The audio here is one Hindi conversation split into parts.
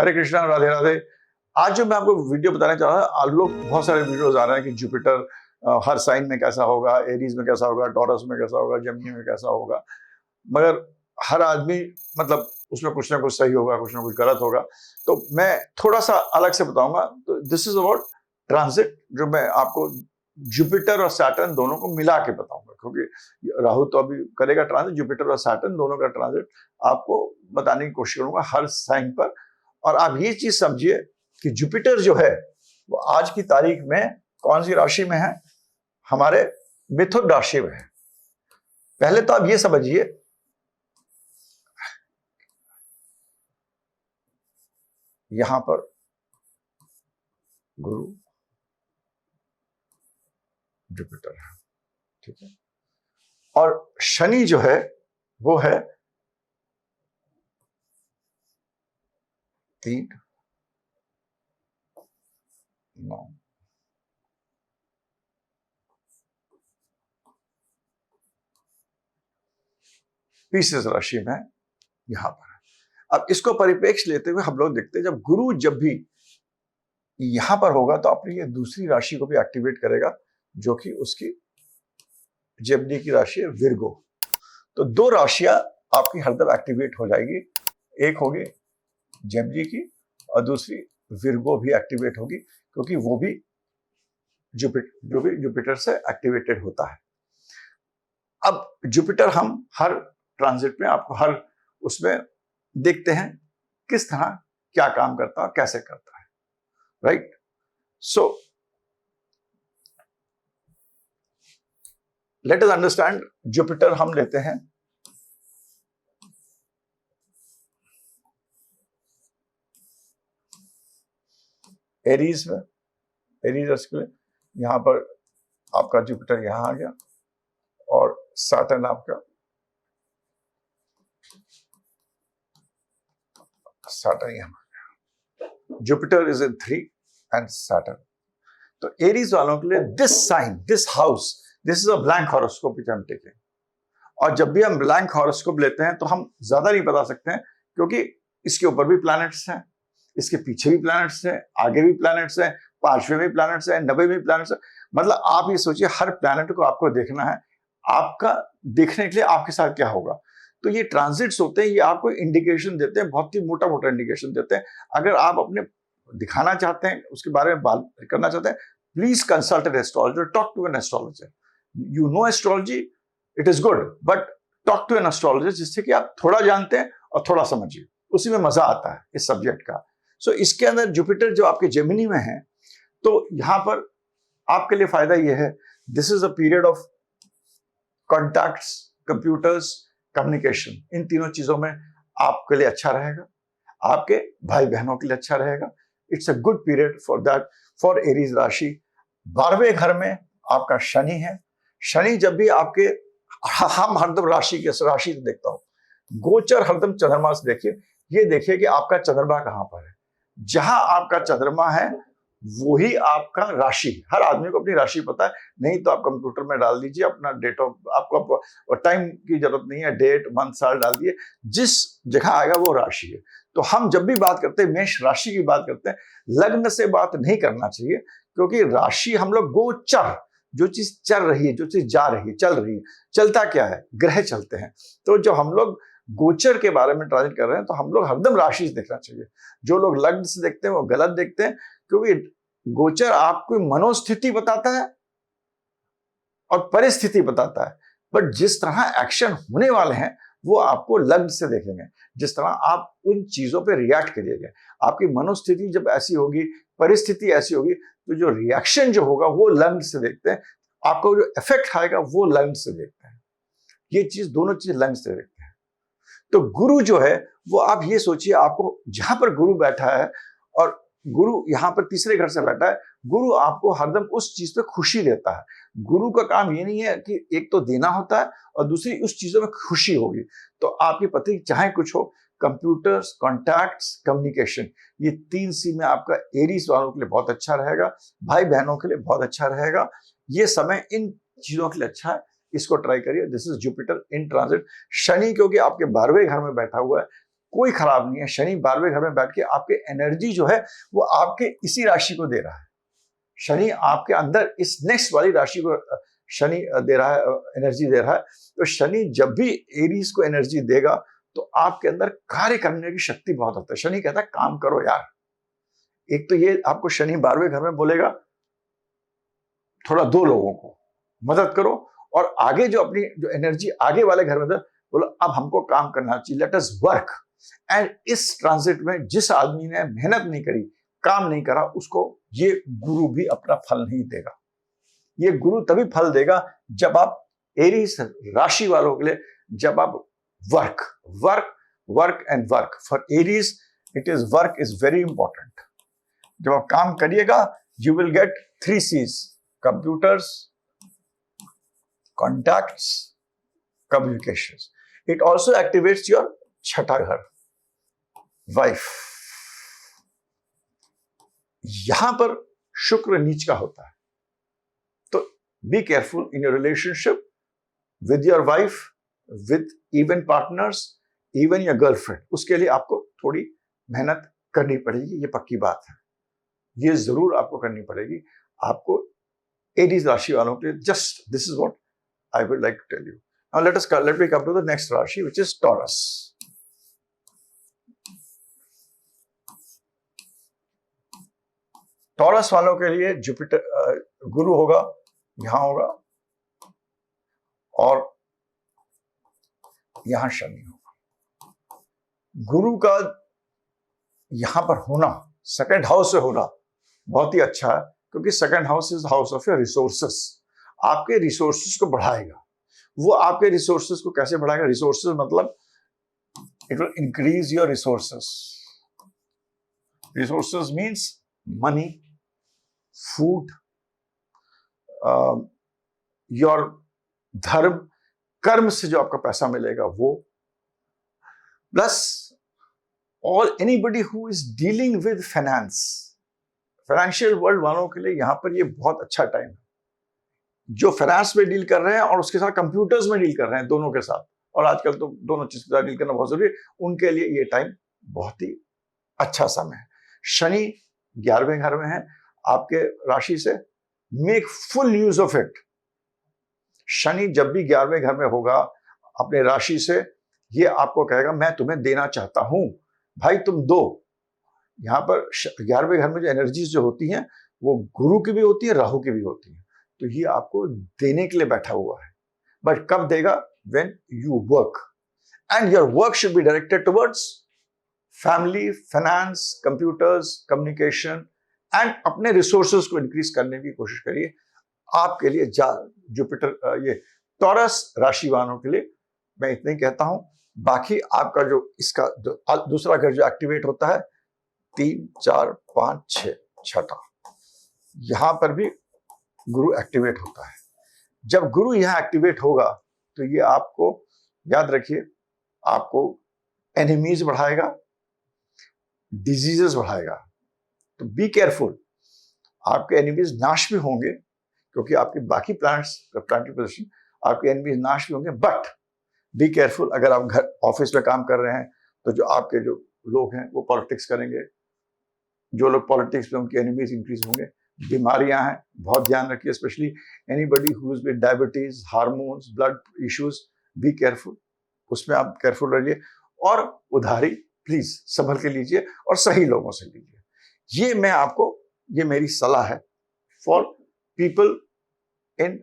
हरे कृष्णा, राधे राधे। आज जो मैं आपको वीडियो बताना चाह रहा हूँ, लोग बहुत सारे वीडियोस आ रहे हैं कि जुपिटर हर साइन में कैसा होगा, एरीज में कैसा होगा, टॉरस में कैसा होगा, जेमिनी में कैसा होगा। मगर हर आदमी मतलब उसमें कुछ ना कुछ सही होगा, कुछ ना कुछ गलत होगा। तो मैं थोड़ा सा अलग से बताऊंगा। तो दिस इज अबाउट ट्रांजिट, जो मैं आपको जुपिटर और सैटर्न दोनों को मिला के बताऊंगा, क्योंकि राहु तो अभी करेगा ट्रांजिट, जुपिटर और सैटर्न दोनों का ट्रांजिट आपको बताने की कोशिश करूंगा हर साइन पर। और आप ये चीज समझिए कि जुपिटर जो है वो आज की तारीख में कौन सी राशि में है? हमारे मिथुन राशि में है। पहले तो आप ये समझिए, यहां पर गुरु जुपिटर है, ठीक है। और शनि जो है वो है 3, 9। पीसेस राशि में यहां पर है। अब इसको परिप्रेक्ष्य लेते हुए हम लोग देखते हैं, जब गुरु जब भी यहां पर होगा तो अपनी ये दूसरी राशि को भी एक्टिवेट करेगा, जो कि उसकी जेमिनी की राशि है विर्गो। तो 2 राशियां आपकी हरदम एक्टिवेट हो जाएगी, एक होगी जेमिनी की और दूसरी विर्गो भी एक्टिवेट होगी, क्योंकि वो भी जुपिटर से एक्टिवेटेड होता है। अब जुपिटर हम हर ट्रांजिट में आपको हर उसमें देखते हैं किस तरह क्या काम करता है, कैसे करता है, right. So let us understand. Jupiter हम लेते हैं एरीज में, एरीज के लिए यहां पर आपका जुपिटर यहां आ गया और सैटर्न आपका सैटर्न यहां आ गया। Jupiter is in 3 and Saturn. तो एरीज वालों के लिए this sign, this house, this is a blank horoscope which I am taking. और जब भी हम ब्लैंक हॉरोस्कोप लेते हैं तो हम ज्यादा नहीं बता सकते हैं, क्योंकि इसके ऊपर भी प्लैनेट्स हैं, इसके पीछे भी प्लैनेट्स हैं, आगे भी प्लैनेट्स हैं, 5वें भी प्लैनेट्स हैं, 90 भी प्लैनेट्स हैं। मतलब आप ये सोचिए, हर प्लैनेट को आपको देखना है, आपका देखने के लिए आपके साथ क्या होगा। तो ये ट्रांजिट्स होते हैं, ये आपको इंडिकेशन देते हैं, बहुत ही मोटा मोटा इंडिकेशन देते हैं। अगर आप अपने दिखाना चाहते हैं, उसके बारे में बात करना चाहते हैं, please consult an astrologer, talk to an astrologer. You know astrology, it is good, but talk to an astrologer, जिससे कि आप थोड़ा जानते हैं और थोड़ा समझिए, उसी में मजा आता है इस सब्जेक्ट का। सो इसके अंदर जुपिटर जो आपके जेमिनी में है, तो यहां पर आपके लिए फायदा यह है, this is a period of contacts, computers, communication. इन तीनों चीजों में आपके लिए अच्छा रहेगा, आपके भाई बहनों के लिए अच्छा रहेगा। It's a good period for that, for Aries राशि। 12वें घर में आपका शनि है। शनि जब भी आपके, हम हरदम राशि से देखता हूं, गोचर हरदम चंद्रमा से देखिए। ये देखिए कि आपका चंद्रमा कहां पर है। जहां आपका चंद्रमा है वही आपका राशि। हर आदमी को अपनी राशि पता है, नहीं तो आप कंप्यूटर में डाल दीजिए अपना डेट ऑफ, आपको टाइम की जरूरत नहीं है, डेट मंथ साल डाल दिए, जिस जगह आएगा वो राशि है। तो हम जब भी बात करते हैं, मेष राशि की बात करते हैं, लग्न से बात नहीं करना चाहिए, क्योंकि राशि हम लोग गोचर, जो चीज चल रही है, जो चीज जा रही है, चल रही है, चलता क्या है, ग्रह चलते हैं। तो जो हम लोग गोचर के बारे में ट्रांजिट कर रहे हैं, तो हम लोग हरदम राशि से देखना चाहिए। जो लोग लग्न से देखते हैं वो गलत देखते हैं, क्योंकि गोचर आपको मनोस्थिति बताता है और परिस्थिति बताता है, बट जिस तरह एक्शन होने वाले हैं वो आपको लग्न से देखेंगे, जिस तरह आप उन चीजों पे रिएक्ट करिएगा। आपकी मनोस्थिति जब ऐसी होगी, परिस्थिति ऐसी होगी, तो जो रिएक्शन जो होगा वो लग्न से देखते हैं, आपको जो इफेक्ट आएगा वो लग्न से देखते हैं। ये चीज, दोनों चीज लग्न से देखते हैं। तो गुरु जो है वो, आप ये सोचिए, आपको जहां पर गुरु बैठा है और गुरु यहां पर तीसरे घर से बैठा है, गुरु आपको हरदम उस चीज पे खुशी देता है। गुरु का काम ये नहीं है कि एक तो देना होता है और दूसरी उस चीजों में खुशी होगी। तो आपकी पत्नी चाहे कुछ हो, कंप्यूटर्स, कॉन्टैक्ट्स, कम्युनिकेशन, ये 3 सी में आपका एरीज वालों के लिए बहुत अच्छा रहेगा, भाई बहनों के लिए बहुत अच्छा रहेगा। ये समय इन चीजों के लिए अच्छा है, इसको ट्राई करिए। This is Jupiter in transit. Shani क्योंकि आपके 12वें घर में बैठा हुआ है, कोई खराब नहीं है। शनि 12वें घर में बैठ के आपके एनर्जी जो है वो आपके इसी राशि को दे रहा है। शनि आपके अंदर इस नेक्स्ट वाली राशि को शनि दे रहा है, एनर्जी दे रहा है। तो शनि जब भी एरीज को एनर्जी देगा तो आपके अंदर कार्य करने की शक्ति बहुत होता है। शनि कहता है काम करो यार। एक तो ये आपको शनि 12वें घर में बोलेगा थोड़ा दो लोगों को मदद करो, और आगे जो अपनी जो एनर्जी आगे वाले घर में था बोलो अब हमको काम करना चाहिए, लेट अस वर्क। एंड इस ट्रांजिट में जिस आदमी ने मेहनत नहीं करी, काम नहीं करा, उसको ये गुरु भी अपना फल नहीं देगा। ये गुरु तभी फल देगा जब आप एरीज राशि वालों के लिए जब आप work work work and work for Aries it is work is very important. जब आप काम करिएगा you will get 3 C's, computers, contacts, communications. It also activates your छठा घर, वाइफ। यहां पर शुक्र नीच का होता है, तो be careful in your relationship with your wife, with even partners, even your girlfriend. उसके लिए आपको थोड़ी मेहनत करनी पड़ेगी, ये पक्की बात है, ये जरूर आपको करनी पड़ेगी। आपको एरीज राशि वालों के लिए just this is what I would like to tell you. Now let me come to the next राशि which is Taurus. टॉरस वालों के लिए जुपिटर गुरु होगा, यहां होगा, और यहां शनि होगा। गुरु का यहां पर होना, सेकंड हाउस से होना बहुत ही अच्छा है, क्योंकि second house is house of your resources. आपके रिसोर्सेस को बढ़ाएगा। वो आपके रिसोर्सेस को कैसे बढ़ाएगा? रिसोर्सेस मतलब it will increase your resources. Resources means money, food, your धर्म, कर्म से जो आपका पैसा मिलेगा वो, plus all anybody who is dealing with finance, financial world वालों के लिए यहां पर ये बहुत अच्छा टाइम है। जो फाइनेंस में डील कर रहे हैं और उसके साथ कंप्यूटर्स में डील कर रहे हैं, दोनों के साथ, और आजकल तो दोनों चीज के साथ डील करना बहुत जरूरी है, उनके लिए ये टाइम बहुत ही अच्छा समय है। शनि 11वें घर में है आपके राशि से, make full use of it. Shani जब भी 11वें घर में होगा अपने राशि से, ये आपको कहेगा मैं तुम्हें देना चाहता हूं, भाई तुम दो। यहां पर 11वें घर में जो एनर्जीज जो होती हैं वो गुरु की भी होती है, राहु की भी होती है, तो ये आपको देने के लिए बैठा हुआ है। बट कब देगा? When you work, and your work should be directed towards family, finance, computers, communication, and अपने रिसोर्सेज को इंक्रीज करने की कोशिश करिए। आपके लिए जुपिटर ये टॉरस राशि वालों के लिए मैं इतना ही कहता हूं। बाकी आपका जो इसका जो दूसरा घर जो एक्टिवेट होता है 3, 4, 5, 6 छठा, यहां पर भी गुरु एक्टिवेट होता है। जब गुरु यहां एक्टिवेट होगा तो ये आपको याद रखिए, आपको एनिमीज बढ़ाएगा, डिजीजेस बढ़ाएगा, तो बी केयरफुल। आपके एनिमीज नाश भी होंगे क्योंकि आपके बाकी प्लैनेट्स प्लैनेटरी पोजीशन आपके एनिमीज नाश भी होंगे, बट बी केयरफुल। अगर आप घर ऑफिस में काम कर रहे हैं तो जो आपके जो लोग हैं वो पॉलिटिक्स करेंगे, जो लोग पॉलिटिक्स में उनके एनिमीज इंक्रीज होंगे। बीमारियां हैं, बहुत ध्यान रखिए, specially anybody who is with diabetes, hormones, blood issues, be careful, उसमें आप केयरफुल रहिए। और उधारी प्लीज संभल के लीजिए और सही लोगों से लीजिए। ये मैं आपको, ये मेरी सलाह है फॉर पीपल इन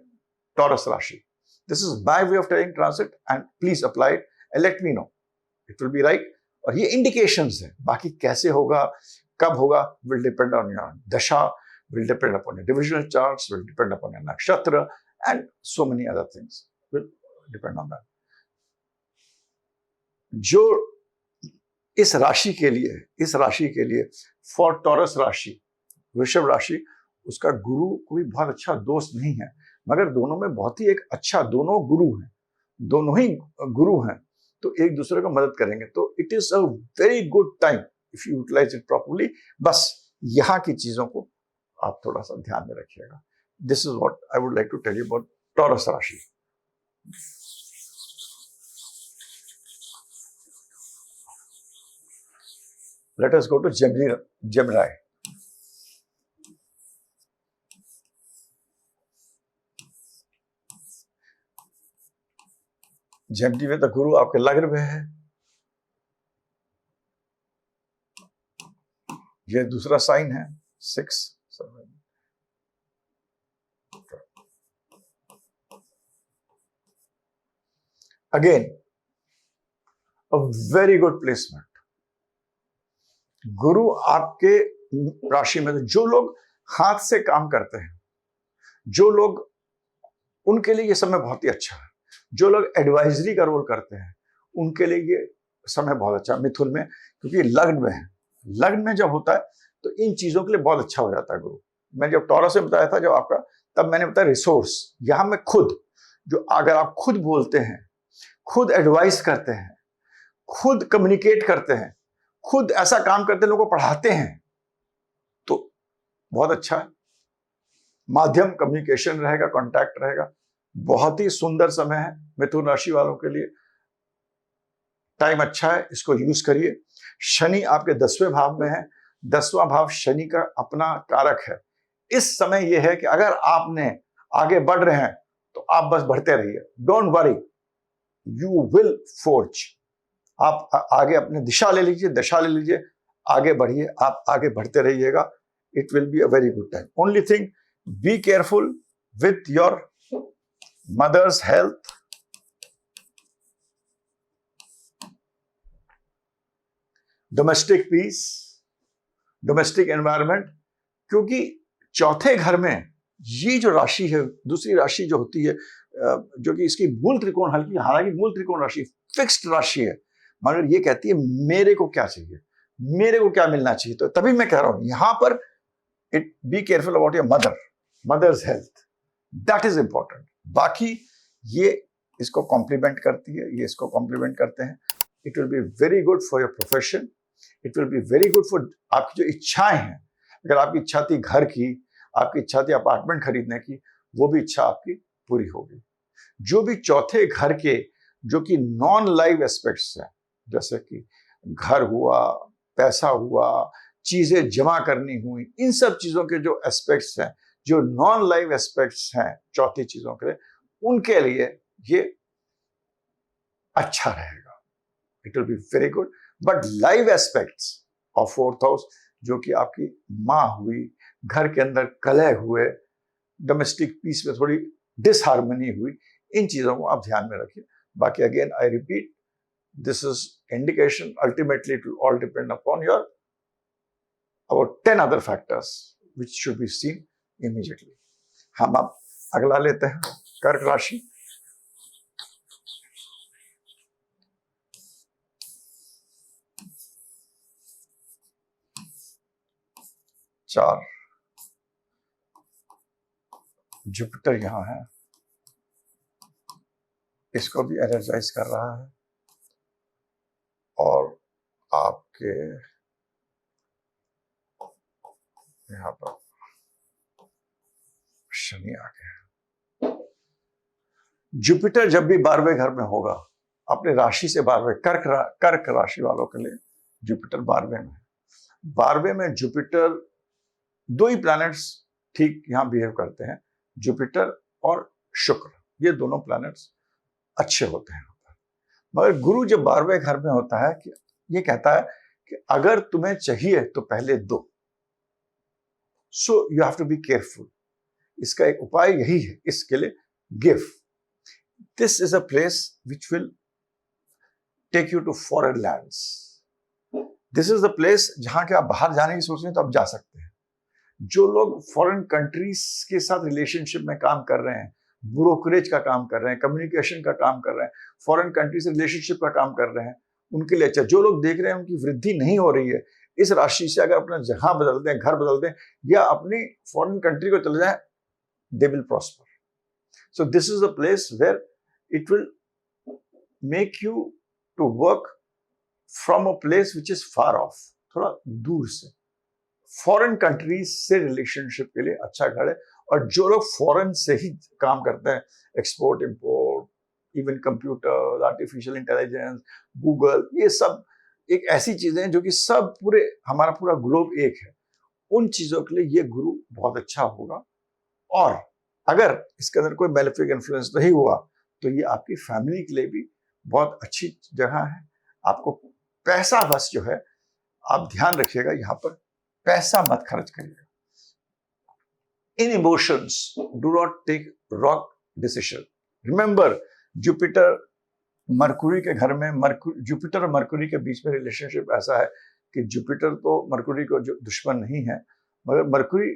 टॉरस राशि। This is my way of telling transit and please apply it and let me know it will B right. और ये इंडिकेशंस है, बाकी कैसे होगा, कब होगा, विल डिपेंड ऑन योर दशा, will depend upon your divisional charts, will depend upon your nakshatra, and so many other things will depend on that. जो इस राशि के लिए फॉर टॉरस राशि, वृषभ राशि, उसका गुरु कोई बहुत अच्छा दोस्त नहीं है, मगर दोनों में बहुत ही एक अच्छा, दोनों गुरु हैं, दोनों ही गुरु हैं, तो एक दूसरे को मदद करेंगे। तो it is a very good time if you utilize it properly. बस यहाँ की चीजों को आप थोड़ा सा ध्यान में रखिएगा। This is what I would like to tell you about Taurus rashi. Let us go to Gemini. Gemini में तो गुरु आपके लग्न में है, ये दूसरा साइन है 6 7 again a very good placement. गुरु आपके राशि में, जो लोग हाथ से काम करते हैं, जो लोग, उनके लिए ये समय बहुत ही अच्छा है। जो लोग एडवाइजरी का रोल करते हैं उनके लिए ये समय बहुत अच्छा है। मिथुन में, क्योंकि लग्न में है, लग्न में जब होता है तो इन चीजों के लिए बहुत अच्छा हो जाता है गुरु। मैं जब टॉरस में बताया था जब आपका, तब मैंने बताया रिसोर्स, यहां में खुद, जो अगर आप खुद बोलते हैं, खुद एडवाइस करते हैं, खुद कम्युनिकेट करते हैं, खुद ऐसा काम करते हैं, लोगों को पढ़ाते हैं, तो बहुत अच्छा है। माध्यम कम्युनिकेशन रहेगा, कांटेक्ट रहेगा। बहुत ही सुंदर समय है मिथुन राशि वालों के लिए। टाइम अच्छा है, इसको यूज करिए। शनि आपके 10वें भाव में है। 10वां भाव शनि का अपना कारक है। इस समय यह है कि अगर आपने आगे बढ़ रहे हैं तो आप बस बढ़ते रहिए, don't worry, you will forge. आप आगे अपने दिशा ले लीजिए, दशा ले लीजिए, आगे बढ़िए, आप आगे बढ़ते रहिएगा। It will be a very good time. Only thing, be careful with your mother's health, domestic peace, domestic environment, क्योंकि चौथे घर में ये जो राशि है, दूसरी राशि जो होती है, जो कि इसकी मूल त्रिकोण, हल्की, हालांकि मूल त्रिकोण राशि फिक्स्ड राशि है, मगर ये कहती है मेरे को क्या चाहिए, मेरे को क्या मिलना चाहिए। तो तभी मैं कह रहा हूं यहां पर, it be careful about your mother's health, that is important. बाकी ये इसको कॉम्प्लीमेंट करती है, ये इसको कॉम्प्लीमेंट करते हैं। It will be very good for your profession, it will be very good for आपकी जो इच्छाएं हैं। अगर आपकी इच्छा थी घर की, आपकी इच्छा थी अपार्टमेंट खरीदने की, वो भी इच्छा आपकी पूरी होगी। जो भी चौथे घर के, जो कि नॉन लाइव एस्पेक्ट्स हैं, जैसे कि घर हुआ, पैसा हुआ, चीजें जमा करनी हुई, इन सब चीजों के जो एस्पेक्ट्स हैं, जो नॉन लाइव एस्पेक्ट्स हैं चौथी चीजों के लिए, उनके लिए ये अच्छा रहेगा। It will be very good. But live aspects of 4th house, जो कि आपकी माँ हुई, घर के अंदर कलह हुए, डोमेस्टिक पीस में थोड़ी डिसहार्मनी हुई, इन चीजों को आप ध्यान में रखिए। बाकी again I repeat, this is indication, ultimately it will all depend upon your about 10 other factors which should be seen immediately. हम अब अगला लेते हैं, कर्क राशि। चार, जुपिटर यहां है, इसको भी एनर्जाइज कर रहा है, और आपके यहां पर शनि आ गया। जुपिटर जब भी 12वें घर में होगा, अपने राशि से 12वें, कर्क राशि वालों के लिए जुपिटर 12वें में। 12वें में जुपिटर, दो ही प्लैनेट्स ठीक यहां बिहेव करते हैं, जुपिटर और शुक्र, ये दोनों प्लैनेट्स अच्छे होते हैं। मगर गुरु जब 12वें घर में होता है, कि ये कहता है कि अगर तुम्हें चाहिए तो पहले दो, so you have to be careful. इसका एक उपाय यही है, इसके लिए give. This is a place which will take you to foreign lands. This is the place जहां के आप बाहर जाने की सोच रहे हैं तो आप जा सकते हैं। जो लोग फॉरेन कंट्रीज के साथ रिलेशनशिप में काम कर रहे हैं, ब्रोकरेज का काम कर रहे हैं, कम्युनिकेशन का काम कर रहे हैं, फॉरेन कंट्री से रिलेशनशिप का काम कर रहे हैं, उनके लिए अच्छा। जो लोग देख रहे हैं उनकी वृद्धि नहीं हो रही है, इस राशि से अगर अपना जहां बदलते हैं, घर बदलते हैं, या अपनी फॉरेन कंट्री को चले जाए, they will prosper. So this is a place where it will make you to work from a place which is far off, थोड़ा दूर से। फॉरेन कंट्रीज से रिलेशनशिप के लिए अच्छा घर है। और जो लोग फॉरेन से ही काम करते हैं, export import, even computer, artificial intelligence, Google, ये सब एक ऐसी चीजें हैं जो कि सब पूरे हमारा पूरा ग्लोब एक है, उन चीजों के लिए ये गुरु बहुत अच्छा होगा। और अगर इसके अंदर कोई मेलेफिक इन्फ्लुएंस नहीं हुआ तो ये आपकी फैमिली के लिए भी बहुत अच्छी जगह है। आपको पैसा बस जो है आप ध्यान रखिएगा, यहाँ पर पैसा मत खर्च करिएगा। In emotions do not take wrong decision. Remember, Jupiter Mercury के घर में, जुपिटर और मरकुरी के बीच में रिलेशनशिप ऐसा है कि जुपिटर तो मरकुरी को जो दुश्मन नहीं है, मगर मरकुरी,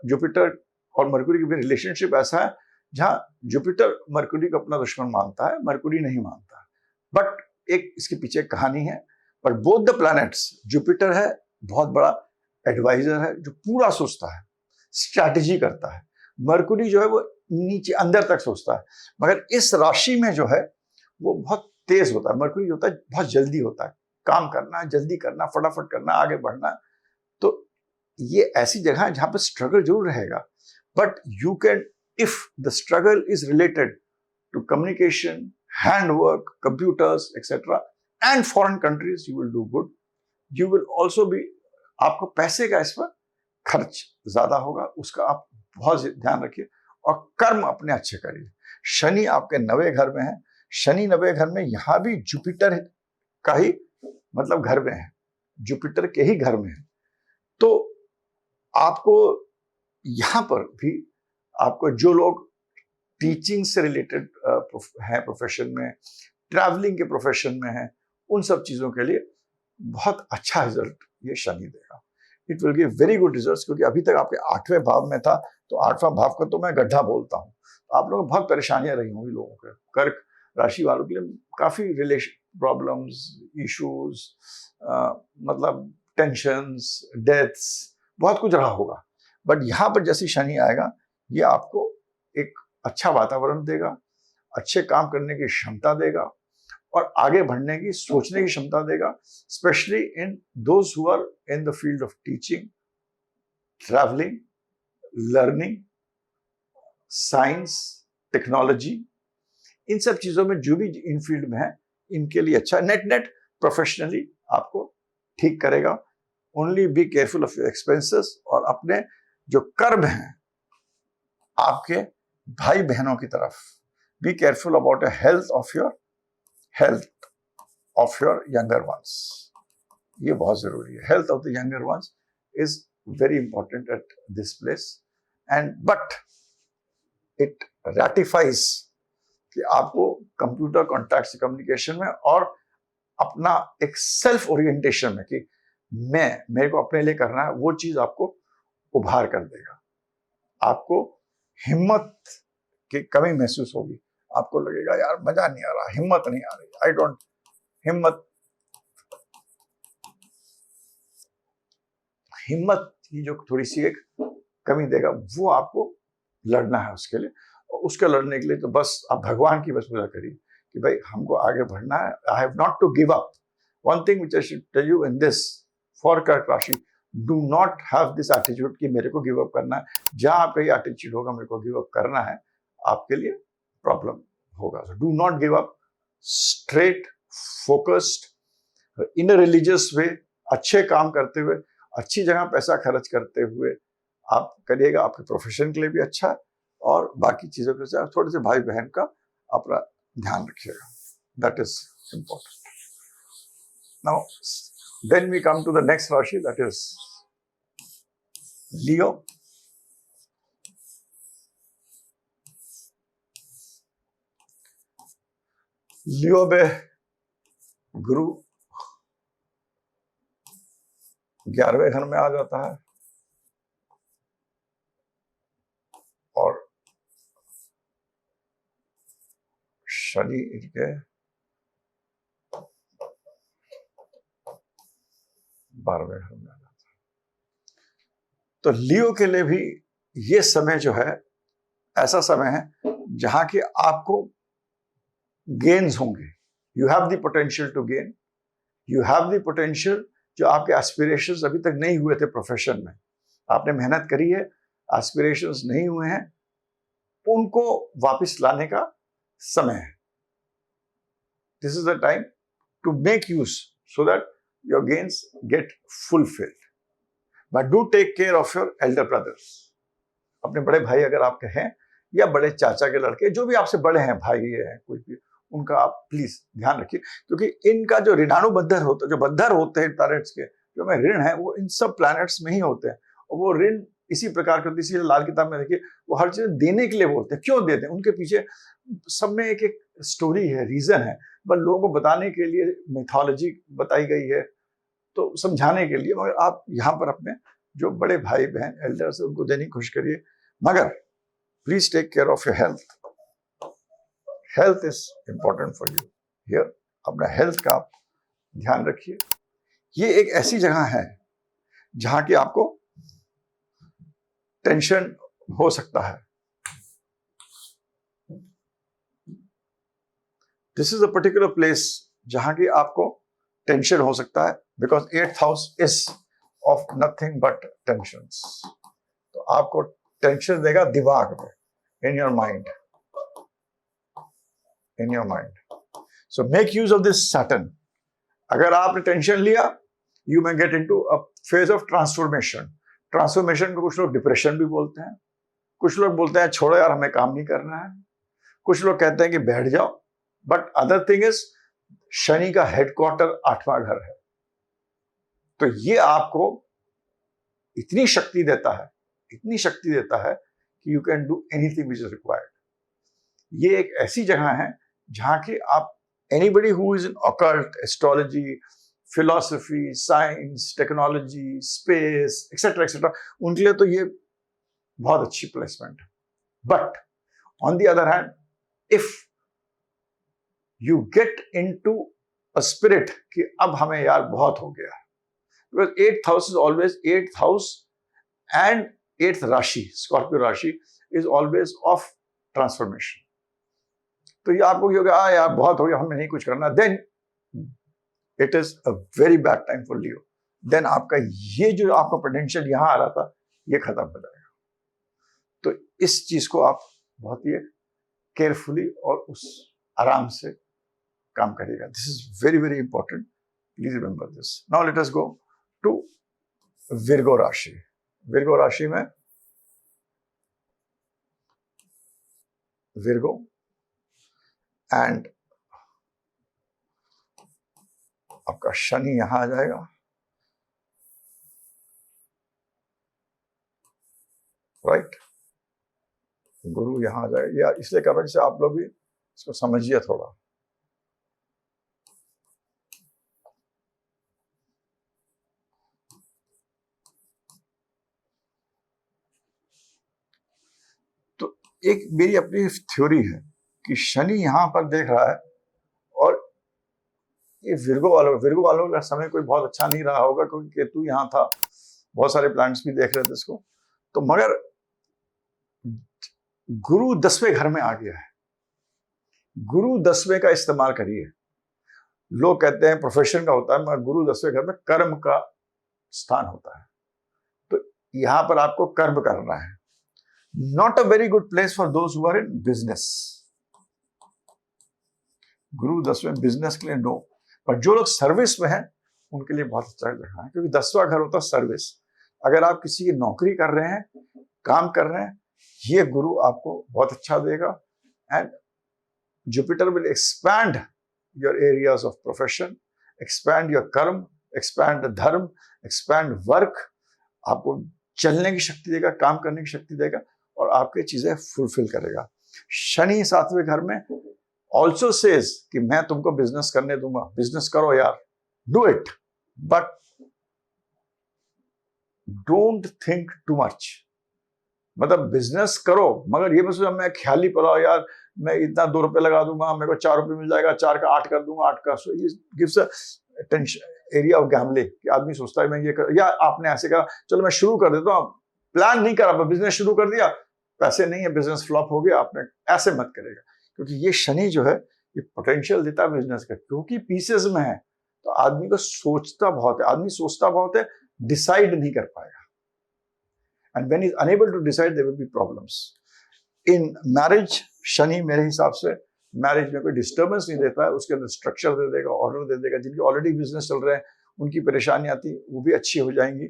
जुपिटर और मरकुरी के बीच रिलेशनशिप ऐसा है जहां जुपिटर मरकुरी को अपना दुश्मन मानता है, मरकुरी नहीं मानता है। बट एक इसके पीछे एक कहानी है। पर बोथ द प्लैनेट्स, जुपिटर है बहुत बड़ा एडवाइजर है जो पूरा सोचता है, स्ट्रैटेजी करता है। मरकुरी जो है वो नीचे अंदर तक सोचता है, मगर इस राशि में जो है वो बहुत तेज होता है। मरकुरी होता है बहुत जल्दी होता है, काम करना, जल्दी करना, फटाफट करना, आगे बढ़ना। तो ये ऐसी जगह है जहां पर स्ट्रगल जरूर रहेगा, but you can, if the struggle is related to communication, hand work, computers etcetera and foreign countries, you will do good. You will also be, आपको पैसे का इस पर खर्च ज्यादा होगा, उसका आप बहुत ध्यान रखिए। और कर्म अपने अच्छे करिए। शनि आपके 9वें घर में है। शनि 9वें घर में, यहां भी जुपिटर का ही मतलब घर में है, जुपिटर के ही घर में है। तो आपको यहां पर भी, आपको जो लोग टीचिंग से रिलेटेड है प्रोफेशन में, ट्रैवलिंग के प्रोफेशन में है, उन सब चीजों के लिए बहुत अच्छा रिजल्ट ये शनि देगा। It will give very good results, क्योंकि अभी तक आपके 8वें भाव में था, तो 8वां भाव को तो मैं गड्ढा बोलता हूँ। तो आप लोगों को बहुत परेशानियां रही होंगी लोगों के, कर्क राशि वालों के लिए काफी रिलेशन प्रॉब्लम्स, इश्यूज, मतलब टेंशंस, डेथ्स, बहुत कुछ रहा होगा। बट यहाँ पर जैसे शनि आएगा, ये आपको एक अच्छा वातावरण देगा, अच्छे काम करने की क्षमता देगा और आगे बढ़ने की, सोचने की क्षमता देगा, specially in those who are in the field of teaching, traveling, learning, science, technology, इन सब चीजों में जो भी इन फील्ड में है, इनके लिए अच्छा। नेट नेट प्रोफेशनली आपको ठीक करेगा। Only be careful of your expenses, और अपने जो कर्म हैं आपके भाई बहनों की तरफ, be careful about health of your younger ones. ये बहुत जरूरी है। Health of the younger ones is very important at this place, and but it ratifies कि आपको कंप्यूटर कॉन्टैक्ट से कम्युनिकेशन में और अपना एक सेल्फ ओरिएंटेशन में कि मेरे को अपने लिए करना है, वो चीज आपको उभार कर देगा। आपको हिम्मत की कमी महसूस होगी, आपको लगेगा यार मजा नहीं आ रहा, हिम्मत नहीं आ रही, हिम्मत की जो थोड़ी सी एक कमी देगा, वो आपको लड़ना है उसके लिए। और उसके लड़ने के लिए तो बस आप भगवान की बस पूजा करिए कि भाई हमको आगे बढ़ना है। I have not to give up. One thing which I should tell you in this for Kark rashi, do not have this attitude कि मेरे को गिव अप करना है। जहां आपका ये एटीट्यूड होगा मेरे को गिव अप करना है, आपके लिए प्रॉब्लम होगा। So do not give up, straight focused in a religious way, अच्छे काम करते हुए, अच्छी जगह पैसा खर्च करते हुए आप करिएगा। आपके प्रोफेशन के लिए भी अच्छा है और बाकी चीजों के साथ थोड़े से भाई बहन का अपना ध्यान रखिएगा। That is important. Now then we come to the next Rashi, that is Leo. लियो में गुरु 11वें घर में आ जाता है और शनि इनके 12वें घर में आ जाता है। तो लियो के लिए भी ये समय जो है ऐसा समय है जहां कि आपको गेन्स होंगे। You have the potential to gain, you have the potential. जो आपके एस्पिरेशंस अभी तक नहीं हुए थे प्रोफेशन में, आपने मेहनत करी है, एस्पिरेशंस नहीं हुए हैं, उनको वापस लाने का समय है। This is the time to make use, so that your gains get fulfilled. But do take care of your elder brothers. अपने बड़े भाई अगर आपके हैं या बड़े चाचा के लड़के जो भी आपसे बड़े हैं, भाई हैं कोई भी, उनका आप प्लीज ध्यान रखिए, क्योंकि इनका जो ऋणानुबद्धर होता है, जो बद्धर होते हैं प्लैनेट्स के, जो में ऋण है वो इन सब प्लैनेट्स में ही होते हैं, और वो ऋण इसी प्रकार के होते हैं। इसीलिए लाल किताब में देखिए वो हर चीज देने के लिए बोलते हैं। क्यों देते हैं? उनके पीछे सब में एक एक स्टोरी है, रीजन है, बस लोगों को बताने के लिए मिथोलॉजी बताई गई है, तो समझाने के लिए। मगर आप यहाँ पर अपने जो बड़े भाई बहन एल्डर्स है उनको देने की कोशिश करिए। मगर please take care of your health. Health is important for you here. अपना हेल्थ का आप ध्यान रखिए। ये एक ऐसी जगह है जहां की आपको टेंशन हो सकता है। This is a particular place जहां की आपको टेंशन हो सकता है, because 8th house is of nothing but tensions. तो आपको टेंशन देगा दिमाग में, in your mind, in your mind. So make use of this Saturn. अगर आपने टेंशन लिया, you may get into a phase of transformation. Transformation को कुछ लोग डिप्रेशन भी बोलते हैं, कुछ लोग बोलते हैं छोड़ो यार हमें काम नहीं करना है, कुछ लोग कहते हैं कि बैठ जाओ। But other thing is Shani का हेडक्वार्टर 8वां घर है, तो ये आपको इतनी शक्ति देता है, इतनी शक्ति देता है कि you can do anything which is required. ये एक ऐसी जगह है जहां की आप anybody who is in occult, astrology, philosophy, science, technology, space etcetera etcetera, उनके लिए तो ये बहुत अच्छी प्लेसमेंट है। But on the other hand, if you get into a spirit कि अब हमें यार बहुत हो गया, because 8th house is always 8th house and 8th राशि, स्कॉर्पियो राशि इज ऑलवेज ऑफ ट्रांसफॉर्मेशन। तो ये आपको हो गया यार बहुत हो गया, हमें नहीं कुछ करना, then it is a very bad time for Leo. Then आपका ये जो आपका पोटेंशियल यहां आ रहा था ये खत्म हो जाएगा। तो इस चीज को आप बहुत ही केयरफुली और उस आराम से काम करिएगा। This is very very important, please remember this. Now let us go to Virgo rashi. Virgo राशि में विर्गो एंड आपका शनि यहां आ जाएगा, राइट। गुरु यहां आ जाएगा, या इसलिए कर रहा जैसे आप लोग भी इसको समझिए थोड़ा। तो एक मेरी अपनी थ्योरी है कि शनि यहां पर देख रहा है, और ये विर्गो वालों का समय कोई बहुत अच्छा नहीं रहा होगा, क्योंकि केतु यहां था, बहुत सारे प्लैनेट्स भी देख रहे थे इसको। तो मगर गुरु 10वें घर में आ गया है। गुरु 10वें का इस्तेमाल करिए। लोग कहते हैं प्रोफेशन का होता है, मगर गुरु 10वें घर में कर्म का स्थान होता है। तो यहां पर आपको कर्म करना है। Not a very good place for those who are in business. गुरु 10वें बिजनेस के लिए नो, पर जो लोग सर्विस में हैं उनके लिए बहुत अच्छा जगह है, क्योंकि 10वां घर होता है सर्विस। अगर आप किसी की नौकरी कर रहे हैं, काम कर रहे हैं, ये गुरु आपको बहुत अच्छा देगा। And Jupiter will expand your areas of profession, expand your कर्म, एक्सपैंड धर्म, एक्सपैंड वर्क। आपको चलने की शक्ति देगा, काम करने की शक्ति देगा, और आपकी चीजें फुलफिल करेगा। शनि 7वें घर में ऑल्सो सेज कि मैं तुमको बिजनेस करने दूंगा, बिजनेस करो यार, do it, but don't think too much. मतलब बिजनेस करो, मगर ये मत सोचो मैं ख्याली पड़ा यार, मैं इतना 2 रुपए लगा दूंगा, मेरे को 4 रुपए मिल जाएगा, 4 का 8 कर दूंगा, 8 का। सो ये gives a tension area of gambling कि आदमी सोचता है मैं ये कर, या आपने ऐसे कहा चलो मैं शुरू कर देता हूँ, प्लान नहीं करा, बिजनेस शुरू कर दिया, पैसे नहीं है, बिजनेस फ्लॉप हो गया, आपने ऐसे मत करेगा। क्योंकि ये शनि जो है ये पोटेंशियल देता है बिजनेस का, क्योंकि पीसेस में है, तो आदमी को सोचता बहुत है, आदमी सोचता बहुत है, डिसाइड नहीं कर पाएगा। And when he's unable to decide, there will be problems. In marriage, Shani मेरे हिसाब से मैरिज में कोई डिस्टर्बेंस नहीं देता है, उसके अंदर स्ट्रक्चर दे देगा, ऑर्डर दे देगा। जिनके ऑलरेडी बिजनेस चल रहे हैं उनकी परेशानियां थी वो भी अच्छी हो जाएंगी।